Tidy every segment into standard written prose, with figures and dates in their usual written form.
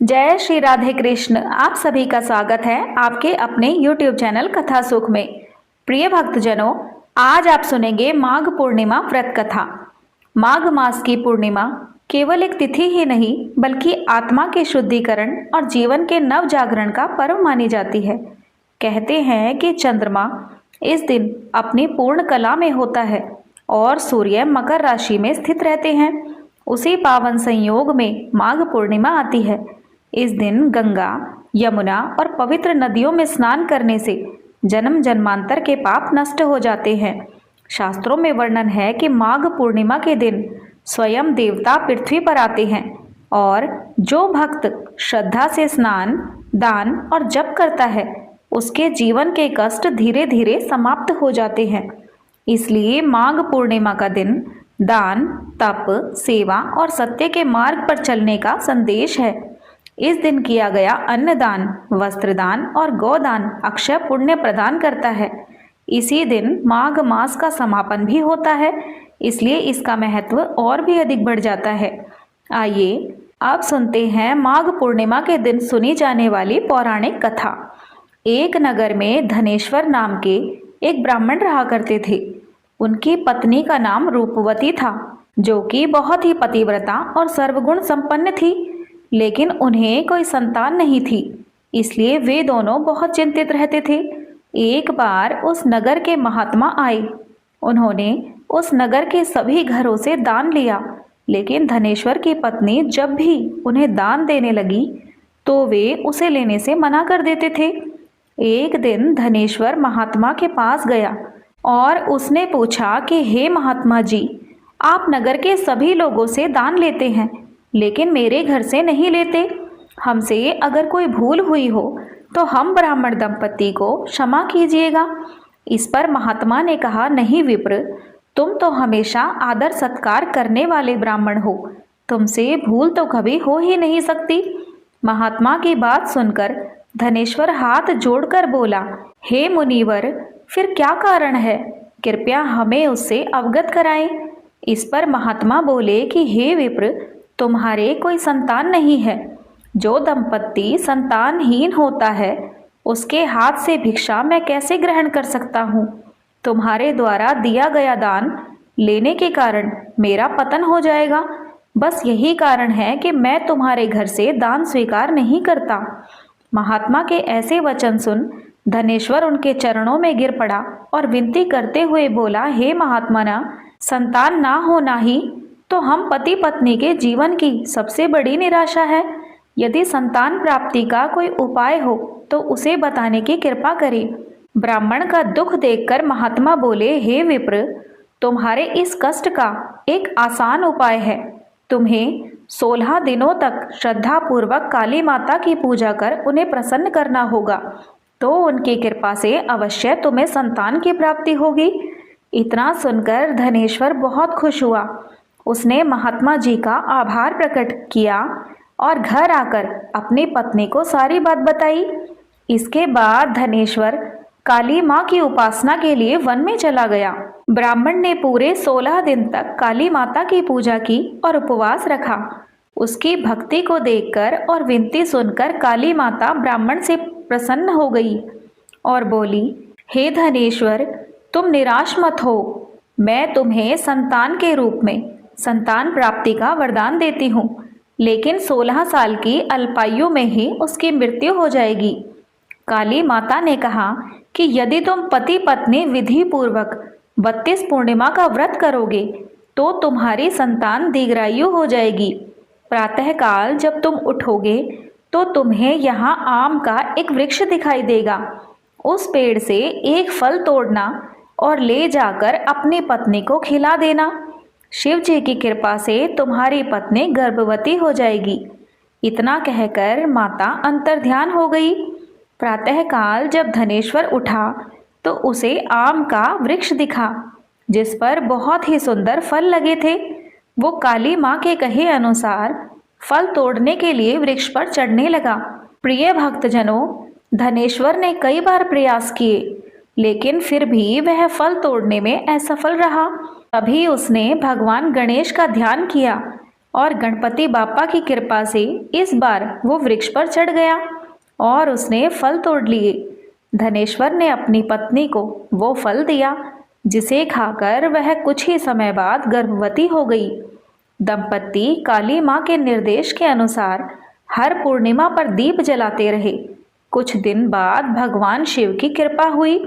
जय श्री राधे कृष्ण। आप सभी का स्वागत है आपके अपने YouTube चैनल कथा सुख में। प्रिय भक्तजनों, आज आप सुनेंगे माघ पूर्णिमा व्रत कथा। माघ मास की पूर्णिमा केवल एक तिथि ही नहीं बल्कि आत्मा के शुद्धिकरण और जीवन के नव जागरण का पर्व मानी जाती है। कहते हैं कि चंद्रमा इस दिन अपनी पूर्ण कला में होता है और सूर्य मकर राशि में स्थित रहते हैं। उसी पावन संयोग में माघ पूर्णिमा आती है। इस दिन गंगा, यमुना और पवित्र नदियों में स्नान करने से जन्म जन्मांतर के पाप नष्ट हो जाते हैं। शास्त्रों में वर्णन है कि माघ पूर्णिमा के दिन स्वयं देवता पृथ्वी पर आते हैं और जो भक्त श्रद्धा से स्नान, दान और जप करता है उसके जीवन के कष्ट धीरे धीरे समाप्त हो जाते हैं। इसलिए माघ पूर्णिमा का दिन दान, तप, सेवा और सत्य के मार्ग पर चलने का संदेश है। इस दिन किया गया अन्नदान, वस्त्रदान और गोदान अक्षय पुण्य प्रदान करता है। इसी दिन माघ मास का समापन भी होता है, इसलिए इसका महत्व और भी अधिक बढ़ जाता है। आइए आप सुनते हैं माघ पूर्णिमा के दिन सुनी जाने वाली पौराणिक कथा। एक नगर में धनेश्वर नाम के एक ब्राह्मण रहा करते थे। उनकी पत्नी का नाम रूपवती था, जो कि बहुत ही पतिव्रता और सर्वगुण संपन्न थी, लेकिन उन्हें कोई संतान नहीं थी। इसलिए वे दोनों बहुत चिंतित रहते थे। एक बार उस नगर के महात्मा आए। उन्होंने उस नगर के सभी घरों से दान लिया, लेकिन धनेश्वर की पत्नी जब भी उन्हें दान देने लगी तो वे उसे लेने से मना कर देते थे। एक दिन धनेश्वर महात्मा के पास गया और उसने पूछा कि हे महात्मा जी, आप नगर के सभी लोगों से दान लेते हैं लेकिन मेरे घर से नहीं लेते। हमसे अगर कोई भूल हुई हो तो हम ब्राह्मण दंपति को क्षमा कीजिएगा। इस पर महात्मा ने कहा, नहीं विप्र, तुम तो हमेशा आदर सत्कार करने वाले ब्राह्मण हो, तुमसे भूल तो कभी हो ही नहीं सकती। महात्मा की बात सुनकर धनेश्वर हाथ जोड़कर बोला, हे मुनिवर, फिर क्या कारण है, कृपया हमें उससे अवगत कराएं। इस पर महात्मा बोले कि हे विप्र, तुम्हारे कोई संतान नहीं है। जो दंपति संतानहीन होता है उसके हाथ से भिक्षा मैं कैसे ग्रहण कर सकता हूँ। तुम्हारे द्वारा दिया गया दान लेने के कारण मेरा पतन हो जाएगा। बस यही कारण है कि मैं तुम्हारे घर से दान स्वीकार नहीं करता। महात्मा के ऐसे वचन सुन धनेश्वर उनके चरणों में गिर पड़ा और विनती करते हुए बोला, हे महात्मा, संतान ना होना ही तो हम पति पत्नी के जीवन की सबसे बड़ी निराशा है। यदि संतान प्राप्ति का कोई उपाय हो तो उसे बताने की कृपा करें। ब्राह्मण का दुख देखकर महात्मा बोले, हे विप्र, तुम्हारे इस कष्ट का एक आसान उपाय है। तुम्हें 16 दिनों तक श्रद्धा पूर्वक काली माता की पूजा कर उन्हें प्रसन्न करना होगा, तो उनकी कृपा से अवश्य तुम्हें संतान की प्राप्ति होगी। इतना सुनकर धनेश्वर बहुत खुश हुआ। उसने महात्मा जी का आभार प्रकट किया और घर आकर अपनी पत्नी को सारी बात बताई। इसके बाद धनेश्वर काली माँ की उपासना के लिए वन में चला गया। ब्राह्मण ने पूरे 16 दिन तक काली माता की पूजा की और उपवास रखा। उसकी भक्ति को देखकर और विनती सुनकर काली माता ब्राह्मण से प्रसन्न हो गई और बोली, हे धनेश्वर, तुम निराश मत हो। मैं तुम्हें संतान के रूप में संतान प्राप्ति का वरदान देती हूँ, लेकिन 16 साल की अल्पायु में ही उसकी मृत्यु हो जाएगी। काली माता ने कहा कि यदि तुम पति पत्नी विधि पूर्वक 32 पूर्णिमा का व्रत करोगे तो तुम्हारी संतान दीर्घायु हो जाएगी। प्रातःकाल जब तुम उठोगे तो तुम्हें यहाँ आम का एक वृक्ष दिखाई देगा। उस पेड़ से एक फल तोड़ना और ले जाकर अपनी पत्नी को खिला देना। शिव जी की कृपा से तुम्हारी पत्नी गर्भवती हो जाएगी। इतना कहकर माता अंतर्ध्यान हो गई। प्रातःकाल जब धनेश्वर उठा तो उसे आम का वृक्ष दिखा, जिस पर बहुत ही सुंदर फल लगे थे। वो काली माँ के कहे अनुसार फल तोड़ने के लिए वृक्ष पर चढ़ने लगा। प्रिय भक्तजनों, धनेश्वर ने कई बार प्रयास किए, लेकिन फिर भी वह फल तोड़ने में असफल रहा। तभी उसने भगवान गणेश का ध्यान किया और गणपति बापा की कृपा से इस बार वो वृक्ष पर चढ़ गया और उसने फल तोड़ लिए। धनेश्वर ने अपनी पत्नी को वो फल दिया, जिसे खाकर वह कुछ ही समय बाद गर्भवती हो गई। दंपति काली माँ के निर्देश के अनुसार हर पूर्णिमा पर दीप जलाते रहे। कुछ दिन बाद भगवान शिव की कृपा हुई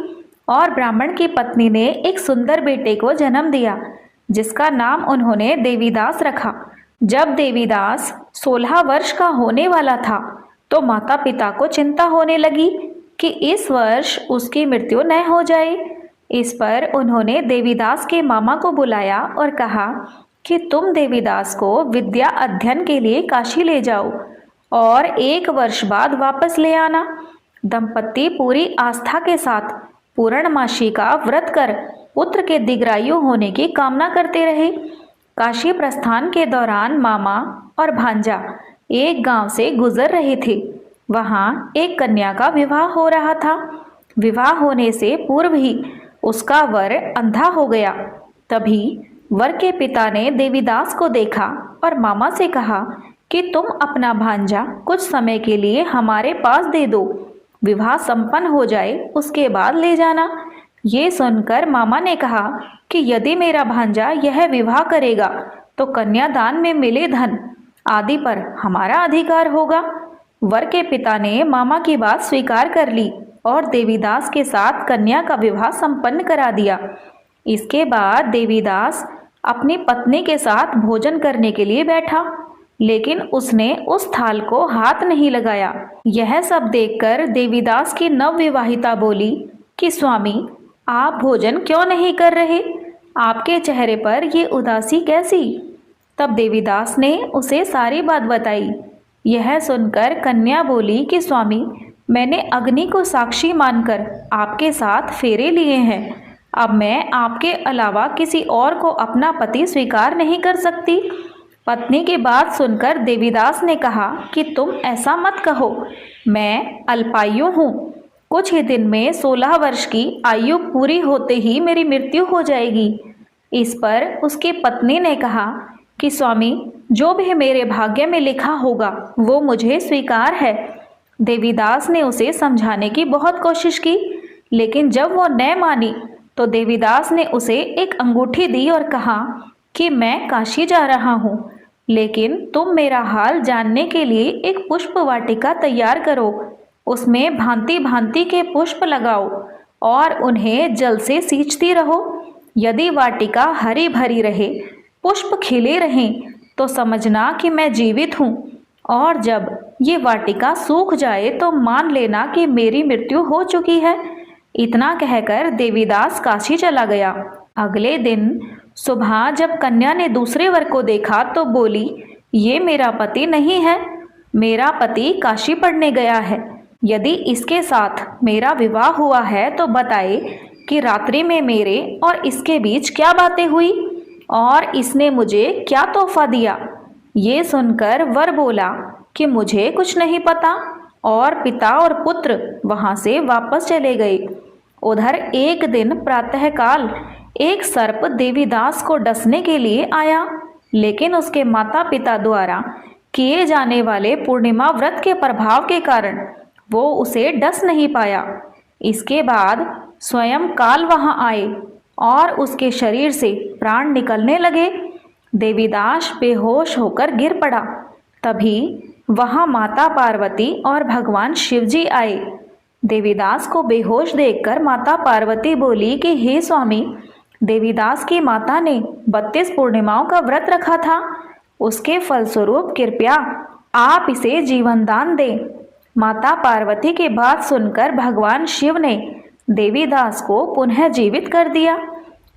और ब्राह्मण की पत्नी ने एक सुंदर बेटे को जन्म दिया, जिसका नाम उन्होंने देवीदास रखा। जब देवीदास 16 वर्ष का होने वाला था तो माता पिता को चिंता होने लगी कि इस वर्ष उसकी मृत्यु न हो जाए। इस पर उन्होंने देवीदास के मामा को बुलाया और कहा कि तुम देवीदास को विद्या अध्ययन के लिए काशी ले जाओ और 1 वर्ष बाद वापस ले आना। दंपति पूरी आस्था के साथ पूर्णमासी का व्रत कर पुत्र के दीर्घायु होने की कामना करते रहे। काशी प्रस्थान के दौरान मामा और भांजा एक गांव से गुजर रहे थे। वहां एक कन्या का विवाह हो रहा था। विवाह होने से पूर्व ही उसका वर अंधा हो गया। तभी वर के पिता ने देवीदास को देखा और मामा से कहा कि तुम अपना भांजा कुछ समय के लिए हमारे पास दे दो, विवाह संपन्न हो जाए उसके बाद ले जाना। ये सुनकर मामा ने कहा कि यदि मेरा भांजा यह विवाह करेगा तो कन्यादान में मिले धन आदि पर हमारा अधिकार होगा। वर के पिता ने मामा की बात स्वीकार कर ली और देवीदास के साथ कन्या का विवाह संपन्न करा दिया। इसके बाद देवीदास अपनी पत्नी के साथ भोजन करने के लिए बैठा, लेकिन उसने उस थाल को हाथ नहीं लगाया। यह सब देखकर देवीदास की नवविवाहिता बोली कि स्वामी, आप भोजन क्यों नहीं कर रहे? आपके चेहरे पर ये उदासी कैसी? तब देवीदास ने उसे सारी बात बताई। यह सुनकर कन्या बोली कि स्वामी, मैंने अग्नि को साक्षी मानकर आपके साथ फेरे लिए हैं। अब मैं आपके अलावा किसी और को अपना पति स्वीकार नहीं कर सकती। पत्नी की बात सुनकर देवीदास ने कहा कि तुम ऐसा मत कहो, मैं अल्पायु हूँ। कुछ ही दिन में 16 वर्ष की आयु पूरी होते ही मेरी मृत्यु हो जाएगी। इस पर उसकी पत्नी ने कहा कि स्वामी, जो भी मेरे भाग्य में लिखा होगा वो मुझे स्वीकार है। देवीदास ने उसे समझाने की बहुत कोशिश की, लेकिन जब वो न मानी तो देवीदास ने उसे एक अंगूठी दी और कहा कि मैं काशी जा रहा हूँ, लेकिन तुम मेरा हाल जानने के लिए एक पुष्प वाटिका तैयार करो। उसमें भांति भांति के पुष्प लगाओ और उन्हें जल से सींचती रहो। यदि वाटिका हरी भरी रहे, पुष्प खिले रहें, तो समझना कि मैं जीवित हूँ, और जब ये वाटिका सूख जाए तो मान लेना कि मेरी मृत्यु हो चुकी है। इतना कहकर देवीदास काशी चला गया। अगले दिन सुबह जब कन्या ने दूसरे वर को देखा तो बोली, ये मेरा पति नहीं है, मेरा पति काशी पढ़ने गया है। यदि इसके साथ मेरा विवाह हुआ है तो बताए कि रात्रि में मेरे और इसके बीच क्या बातें हुई और इसने मुझे क्या तोहफा दिया। ये सुनकर वर बोला कि मुझे कुछ नहीं पता, और पिता और पुत्र वहां से वापस चले गए। उधर एक दिन प्रातःकाल एक सर्प देवीदास को डसने के लिए आया, लेकिन उसके माता पिता द्वारा किए जाने वाले पूर्णिमा व्रत के प्रभाव के कारण वो उसे डस नहीं पाया। इसके बाद स्वयं काल वहां आए और उसके शरीर से प्राण निकलने लगे। देवीदास बेहोश होकर गिर पड़ा। तभी वहां माता पार्वती और भगवान शिवजी आए। देवीदास को बेहोश देखकर माता पार्वती बोली कि हे स्वामी, देवीदास की माता ने 32 पूर्णिमाओं का व्रत रखा था, उसके फलस्वरूप कृपया आप इसे जीवन दान दें। माता पार्वती की बात सुनकर भगवान शिव ने देवीदास को पुनः जीवित कर दिया।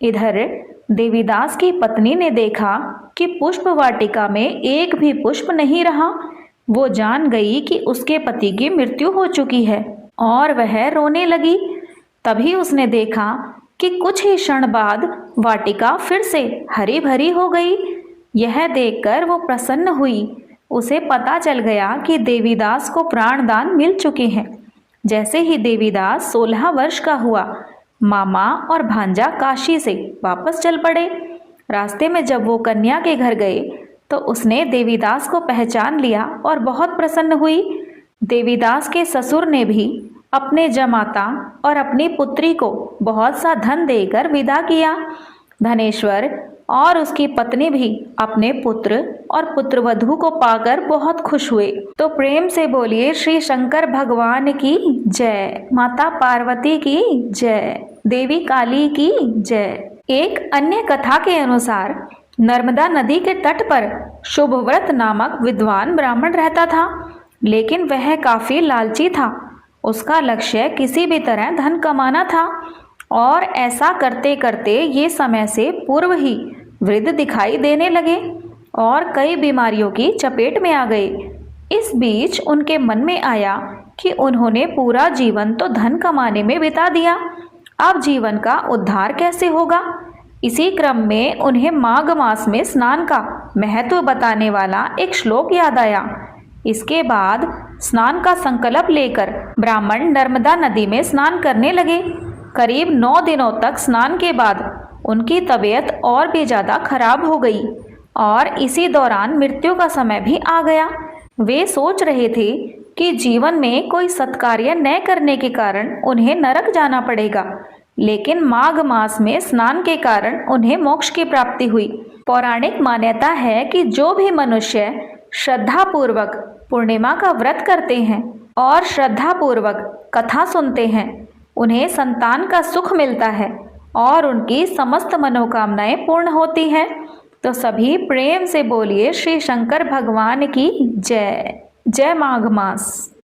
इधर देवीदास की पत्नी ने देखा कि पुष्प वाटिका में एक भी पुष्प नहीं रहा। वो जान गई कि उसके पति की मृत्यु हो चुकी है और वह रोने लगी। तभी उसने देखा कि कुछ ही क्षण बाद वाटिका फिर से हरी भरी हो गई। यह देखकर वो प्रसन्न हुई। उसे पता चल गया कि देवीदास को प्राणदान मिल चुके हैं। जैसे ही देवीदास 16 वर्ष का हुआ, मामा और भांजा काशी से वापस चल पड़े। रास्ते में जब वो कन्या के घर गए तो उसने देवीदास को पहचान लिया और बहुत प्रसन्न हुई। देवीदास के ससुर ने भी अपने जमाता और अपनी पुत्री को बहुत सा धन देकर विदा किया। धनेश्वर और उसकी पत्नी भी अपने पुत्र और पुत्रवधू को पाकर बहुत खुश हुए। तो प्रेम से बोलिए श्री शंकर भगवान की जय, माता पार्वती की जय, देवी काली की जय। एक अन्य कथा के अनुसार नर्मदा नदी के तट पर शुभव्रत नामक विद्वान ब्राह्मण रहता था, लेकिन वह काफी लालची था। उसका लक्ष्य किसी भी तरह धन कमाना था और ऐसा करते करते ये समय से पूर्व ही वृद्ध दिखाई देने लगे और कई बीमारियों की चपेट में आ गए। इस बीच उनके मन में आया कि उन्होंने पूरा जीवन तो धन कमाने में बिता दिया, अब जीवन का उद्धार कैसे होगा। इसी क्रम में उन्हें माघ मास में स्नान का महत्व बताने वाला एक श्लोक याद आया। इसके बाद स्नान का संकल्प लेकर ब्राह्मण नर्मदा नदी में स्नान करने लगे। करीब 9 दिनों तक स्नान के बाद उनकी तबीयत और भी ज़्यादा खराब हो गई और इसी दौरान मृत्यु का समय भी आ गया। वे सोच रहे थे कि जीवन में कोई सत्कार्य न करने के कारण उन्हें नरक जाना पड़ेगा, लेकिन माघ मास में स्नान के कारण उन्हें मोक्ष की प्राप्ति हुई। पौराणिक मान्यता है कि जो भी मनुष्य श्रद्धापूर्वक पूर्णिमा का व्रत करते हैं और श्रद्धापूर्वक कथा सुनते हैं, उन्हें संतान का सुख मिलता है और उनकी समस्त मनोकामनाएं पूर्ण होती हैं। तो सभी प्रेम से बोलिए श्री शंकर भगवान की जय। जय माघ मास।